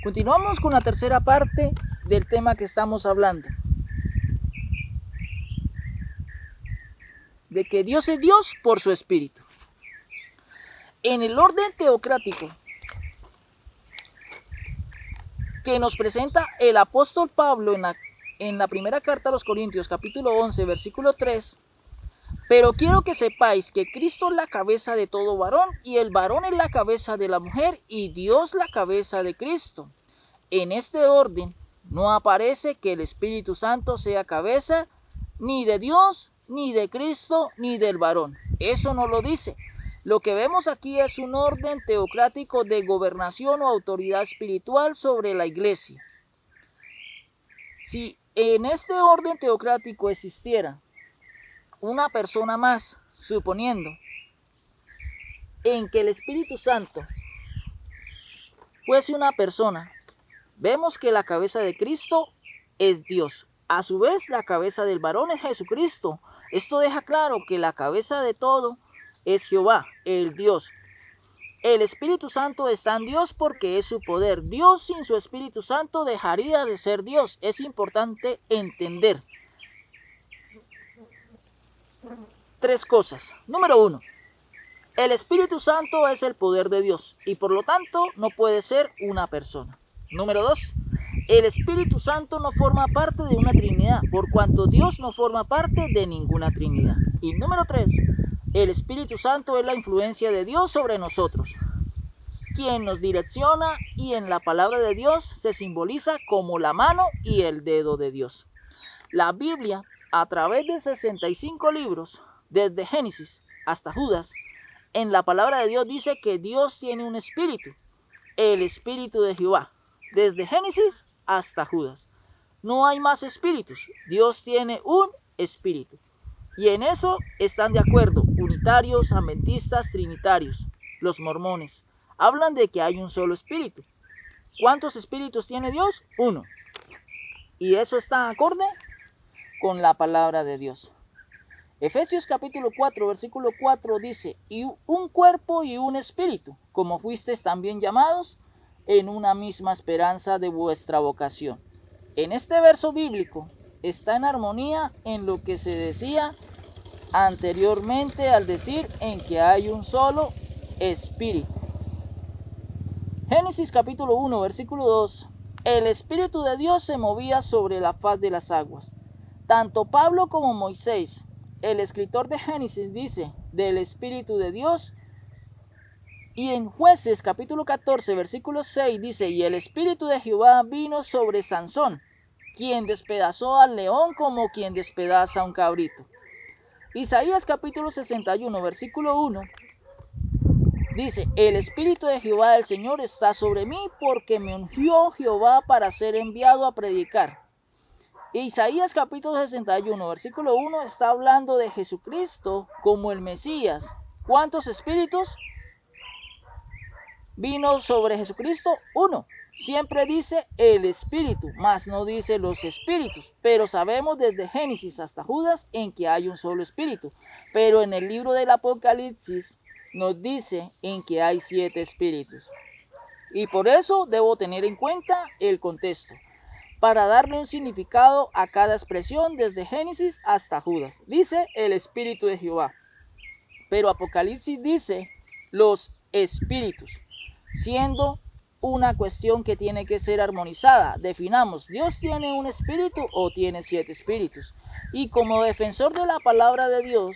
Continuamos con la tercera parte del tema que estamos hablando. De que Dios es Dios por su espíritu. En el orden teocrático que nos presenta el apóstol Pablo en la primera carta a los Corintios, capítulo 11, versículo 3, pero quiero que sepáis que Cristo es la cabeza de todo varón, y el varón es la cabeza de la mujer, y Dios la cabeza de Cristo. En este orden no aparece que el Espíritu Santo sea cabeza ni de Dios, ni de Cristo, ni del varón. Eso no lo dice. Lo que vemos aquí es un orden teocrático de gobernación o autoridad espiritual sobre la iglesia. Si en este orden teocrático existiera una persona más, suponiendo en que el Espíritu Santo fuese una persona, vemos que la cabeza de Cristo es Dios. A su vez, la cabeza del varón es Jesucristo. Esto deja claro que la cabeza de todo es Jehová, el Dios. El Espíritu Santo está en Dios porque es su poder. Dios sin su Espíritu Santo dejaría de ser Dios. Es importante entender tres cosas. Número 1. El Espíritu Santo es el poder de Dios y por lo tanto no puede ser una persona. Número 2. El Espíritu Santo no forma parte de una Trinidad, por cuanto Dios no forma parte de ninguna Trinidad. Y número 3. El Espíritu Santo es la influencia de Dios sobre nosotros, quien nos direcciona, y en la palabra de Dios se simboliza como la mano y el dedo de Dios. La Biblia, a través de 65 libros, desde Génesis hasta Judas, en la palabra de Dios dice que Dios tiene un espíritu, el espíritu de Jehová, desde Génesis hasta Judas. No hay más espíritus, Dios tiene un espíritu. Y en eso están de acuerdo unitarios, adventistas, trinitarios, los mormones. Hablan de que hay un solo espíritu. ¿Cuántos espíritus tiene Dios? Uno. Y eso está acorde con la palabra de Dios. Efesios capítulo 4, versículo 4 dice, y un cuerpo y un espíritu, como fuisteis también llamados, en una misma esperanza de vuestra vocación. En este verso bíblico está en armonía en lo que se decía anteriormente al decir en que hay un solo espíritu. Génesis capítulo 1, versículo 2, el Espíritu de Dios se movía sobre la faz de las aguas. Tanto Pablo como Moisés, el escritor de Génesis, dice del Espíritu de Dios. Y en Jueces capítulo 14, versículo 6 dice, y el Espíritu de Jehová vino sobre Sansón, quien despedazó al león como quien despedaza a un cabrito. Isaías capítulo 61, versículo 1 dice, el Espíritu de Jehová el Señor está sobre mí, porque me ungió Jehová para ser enviado a predicar. Isaías capítulo 61, versículo 1 está hablando de Jesucristo como el Mesías. ¿Cuántos espíritus vino sobre Jesucristo? Uno. Siempre dice el espíritu, mas no dice los espíritus. Pero sabemos desde Génesis hasta Judas en que hay un solo espíritu. Pero en el libro del Apocalipsis nos dice en que hay 7 espíritus. Y por eso debo tener en cuenta el contexto, para darle un significado a cada expresión desde Génesis hasta Judas. Dice el Espíritu de Jehová, pero Apocalipsis dice los espíritus, siendo una cuestión que tiene que ser armonizada. Definamos, ¿Dios tiene un espíritu o tiene 7 espíritus? Y como defensor de la palabra de Dios,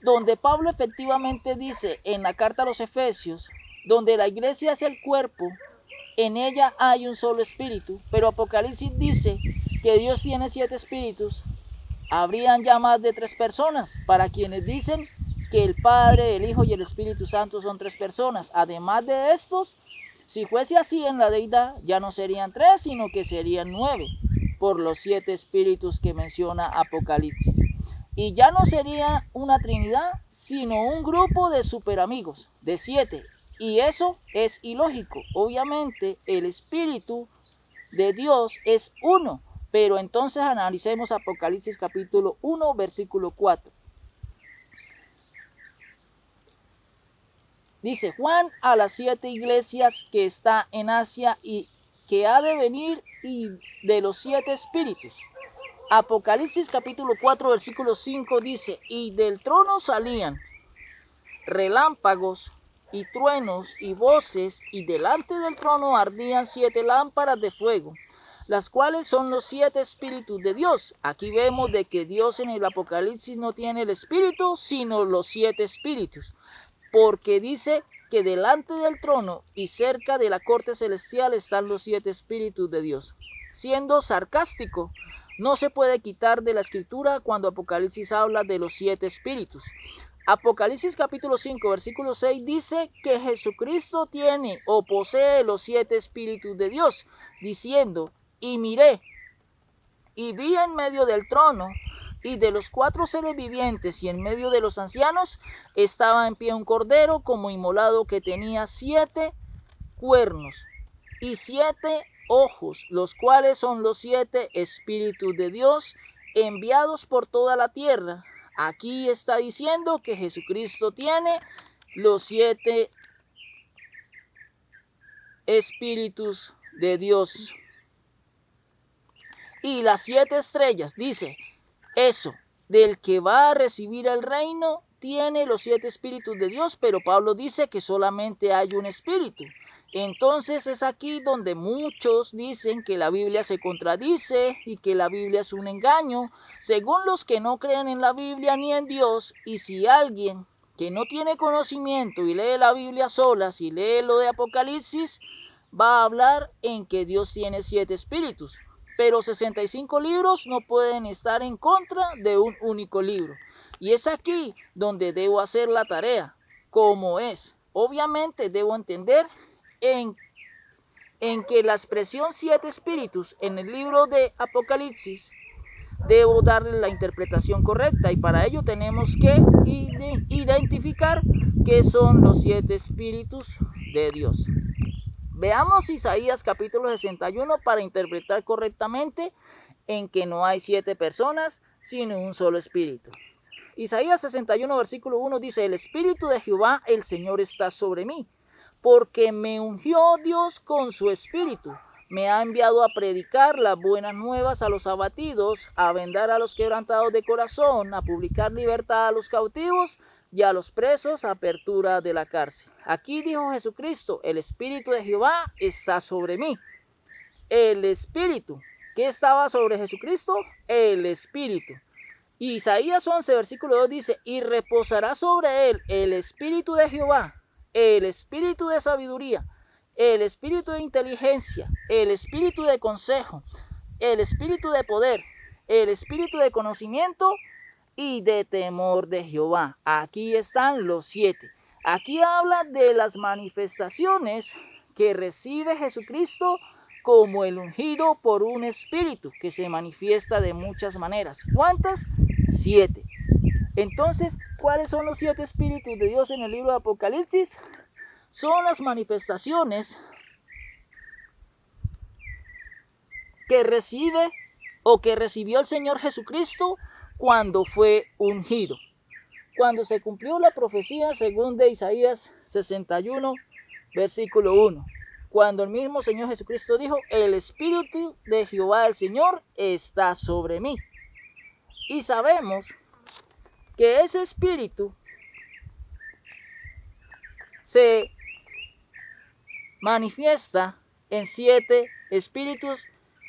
donde Pablo efectivamente dice en la carta a los Efesios, donde la iglesia es el cuerpo, en ella hay un solo espíritu, pero Apocalipsis dice que Dios tiene 7 espíritus, habrían ya más de 3 personas, para quienes dicen que el Padre, el Hijo y el Espíritu Santo son 3 personas. Además de estos, si fuese así en la deidad, ya no serían 3, sino que serían 9, por los 7 espíritus que menciona Apocalipsis. Y ya no sería una trinidad, sino un grupo de superamigos, de 7. Y eso es ilógico. Obviamente el Espíritu de Dios es uno. Pero entonces analicemos Apocalipsis capítulo 1, versículo 4. Dice Juan a las 7 iglesias que está en Asia y que ha de venir y de los 7 espíritus. Apocalipsis capítulo 4 versículo 5 dice, y del trono salían relámpagos y truenos y voces, y delante del trono ardían 7 lámparas de fuego, las cuales son los 7 espíritus de Dios. Aquí vemos de que Dios en el Apocalipsis no tiene el espíritu, sino los 7 espíritus, porque dice que delante del trono y cerca de la corte celestial están los 7 espíritus de Dios. Siendo sarcástico, no se puede quitar de la escritura cuando Apocalipsis habla de los 7 espíritus. Apocalipsis capítulo 5 versículo 6 dice que Jesucristo tiene o posee los 7 espíritus de Dios, diciendo, y miré, y vi en medio del trono y de los 4 seres vivientes y en medio de los ancianos estaba en pie un cordero como inmolado que tenía 7 cuernos y 7 ojos, los cuales son los 7 espíritus de Dios enviados por toda la tierra. Aquí está diciendo que Jesucristo tiene los 7 espíritus de Dios. Y las 7 estrellas, dice, eso, del que va a recibir el reino, tiene los 7 espíritus de Dios, pero Pablo dice que solamente hay un espíritu. Entonces es aquí donde muchos dicen que la Biblia se contradice y que la Biblia es un engaño, según los que no creen en la Biblia ni en Dios. Y si alguien que no tiene conocimiento y lee la Biblia sola, si lee lo de Apocalipsis, va a hablar en que Dios tiene 7 espíritus. Pero 65 libros no pueden estar en contra de un único libro. Y es aquí donde debo hacer la tarea, como es. Obviamente debo entender en que la expresión 7 espíritus en el libro de Apocalipsis, debo darle la interpretación correcta. Y para ello tenemos que identificar qué son los 7 espíritus de Dios. Veamos Isaías capítulo 61 para interpretar correctamente en que no hay 7 personas, sino un solo espíritu. Isaías 61 versículo 1 dice, el espíritu de Jehová el Señor está sobre mí, porque me ungió Dios con su espíritu. Me ha enviado a predicar las buenas nuevas a los abatidos, a vendar a los quebrantados de corazón, a publicar libertad a los cautivos y a los presos, apertura de la cárcel. Aquí dijo Jesucristo, el espíritu de Jehová está sobre mí. El espíritu, ¿qué estaba sobre Jesucristo? El espíritu. Isaías 11 versículo 2 dice, y reposará sobre él el espíritu de Jehová, el espíritu de sabiduría, el espíritu de inteligencia, el espíritu de consejo, el espíritu de poder, el espíritu de conocimiento y de temor de Jehová. Aquí están los 7. Aquí habla de las manifestaciones que recibe Jesucristo como el ungido por un espíritu que se manifiesta de muchas maneras. ¿Cuántas? 7. Entonces, ¿cuáles son los 7 espíritus de Dios en el libro de Apocalipsis? Son las manifestaciones que recibe o que recibió el Señor Jesucristo cuando fue ungido. Cuando se cumplió la profecía según de Isaías 61, versículo 1. Cuando el mismo Señor Jesucristo dijo, el Espíritu de Jehová el Señor está sobre mí. Y sabemos que ese Espíritu se manifiesta en 7 espíritus,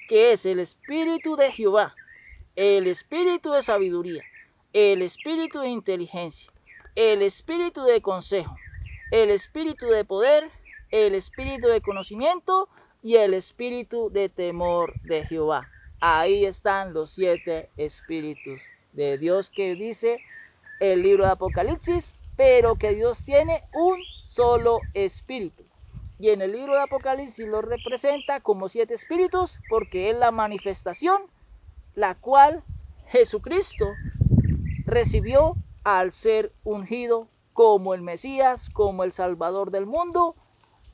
que es el Espíritu de Jehová, el Espíritu de sabiduría, el Espíritu de inteligencia, el Espíritu de consejo, el Espíritu de poder, el Espíritu de conocimiento y el Espíritu de temor de Jehová. Ahí están los 7 espíritus de Dios que dice el libro de Apocalipsis, pero que Dios tiene un solo espíritu. Y en el libro de Apocalipsis lo representa como 7 espíritus porque es la manifestación la cual Jesucristo recibió al ser ungido como el Mesías, como el Salvador del mundo,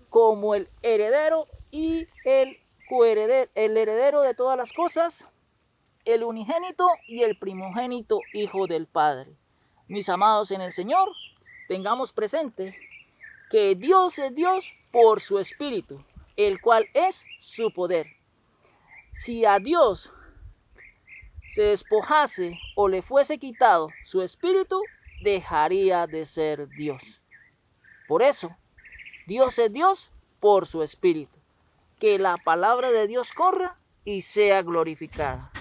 como el heredero y el heredero de todas las cosas, el unigénito y el primogénito Hijo del Padre. Mis amados en el Señor, tengamos presente que Dios es Dios por su Espíritu, el cual es su poder. Si a Dios se despojase o le fuese quitado su Espíritu, dejaría de ser Dios. Por eso, Dios es Dios por su Espíritu. Que la palabra de Dios corra y sea glorificada.